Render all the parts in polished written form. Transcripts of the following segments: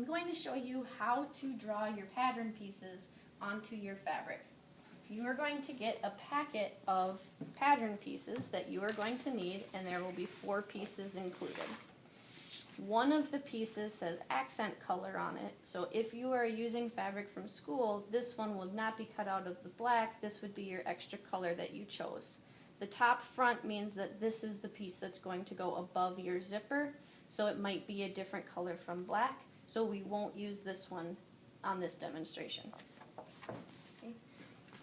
going to show you how to draw your pattern pieces onto your fabric. You are going to get a packet of pattern pieces that you are going to need, and there will be 4 pieces included. One of the pieces says accent color on it, so if you are using fabric from school, this one will not be cut out of the black. This would be your extra color that you chose. The top front means that this is the piece that's going to go above your zipper, so it might be a different color from black, so we won't use this one on this demonstration. Okay.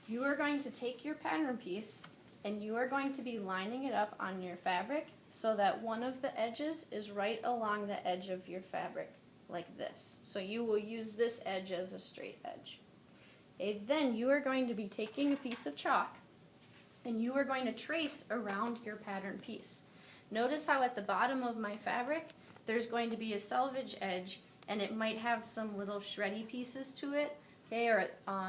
You are going to take your pattern piece and you are going to be lining it up on your fabric so that one of the edges is right along the edge of your fabric, like this. So you will use this edge as a straight edge. Okay, then you are going to be taking a piece of chalk and you are going to trace around your pattern piece. Notice how at the bottom of my fabric there's going to be a selvage edge, and it might have some little shreddy pieces to it. Okay, or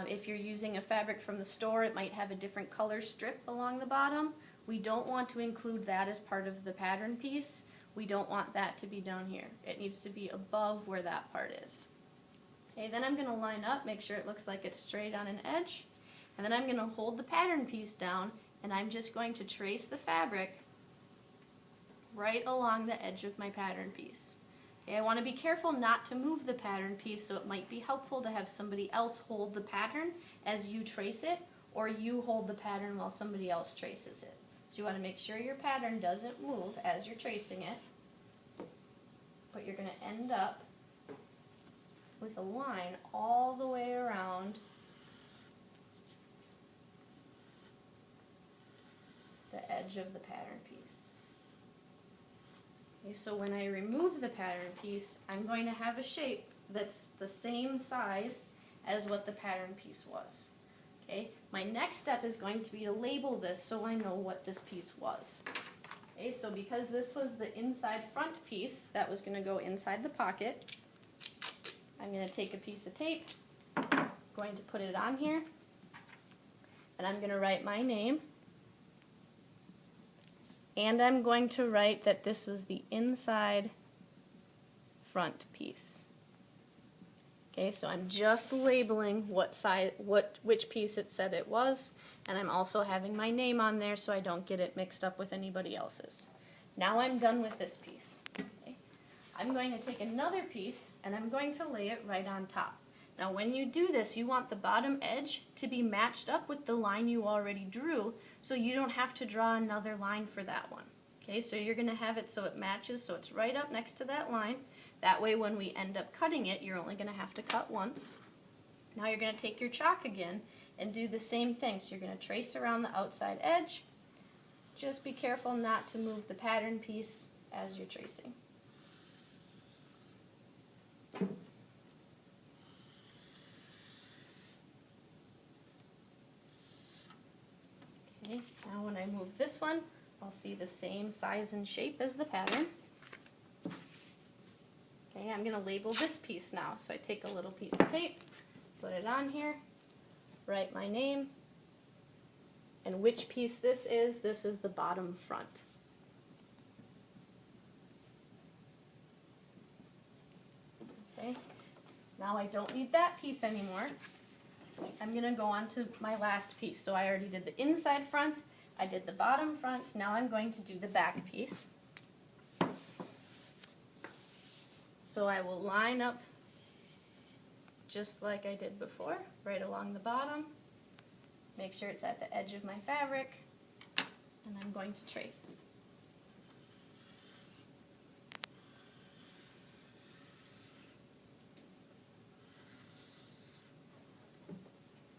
if you're using a fabric from the store, it might have a different color strip along the bottom. We don't want to include that as part of the pattern piece. We don't want that to be down here. It needs to be above where that part is. Okay, then I'm going to line up, make sure it looks like it's straight on an edge, and then I'm going to hold the pattern piece down, and I'm just going to trace the fabric right along the edge of my pattern piece. Okay, I want to be careful not to move the pattern piece, so it might be helpful to have somebody else hold the pattern as you trace it, or you hold the pattern while somebody else traces it. So you want to make sure your pattern doesn't move as you're tracing it, but you're going to end up with a line all the way around the edge of the pattern piece. Okay, so when I remove the pattern piece, I'm going to have a shape that's the same size as what the pattern piece was. Okay, my next step is going to be to label this so I know what this piece was. Okay, so because this was the inside front piece that was going to go inside the pocket, I'm going to take a piece of tape, going to put it on here, and I'm going to write my name. And I'm going to write that this was the inside front piece. Okay, so I'm just labeling which piece it said it was, and I'm also having my name on there so I don't get it mixed up with anybody else's. Now I'm done with this piece. Okay. I'm going to take another piece and I'm going to lay it right on top. Now when you do this, you want the bottom edge to be matched up with the line you already drew, so you don't have to draw another line for that one. Okay, so you're going to have it so it matches, so it's right up next to that line. That way when we end up cutting it, you're only going to have to cut once. Now you're going to take your chalk again and do the same thing. So you're going to trace around the outside edge. Just be careful not to move the pattern piece as you're tracing. Okay, now when I move this one, I'll see the same size and shape as the pattern. Okay, I'm going to label this piece now. So I take a little piece of tape, put it on here, write my name, and which piece this is the bottom front. Okay, now I don't need that piece anymore. I'm going to go on to my last piece. So I already did the inside front, I did the bottom front, now I'm going to do the back piece. So I will line up just like I did before, right along the bottom, make sure it's at the edge of my fabric, and I'm going to trace.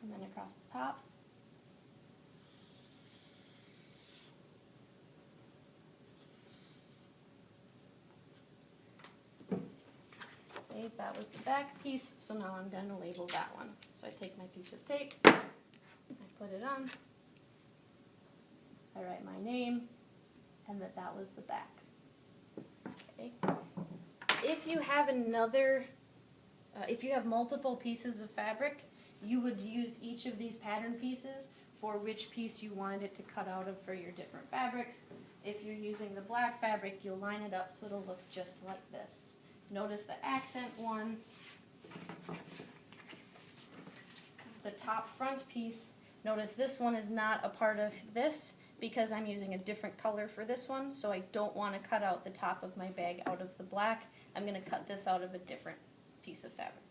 And then across the top. Okay, that was the back piece, so now I'm going to label that one. So I take my piece of tape, I put it on, I write my name, and that was the back. Okay. If you have if you have multiple pieces of fabric, you would use each of these pattern pieces for which piece you wanted it to cut out of for your different fabrics. If you're using the black fabric, you'll line it up so it'll look just like this. Notice the accent one top front piece, notice this one is not a part of this because I'm using a different color for this one, so I don't want to cut out the top of my bag out of the black. I'm going to cut this out of a different piece of fabric.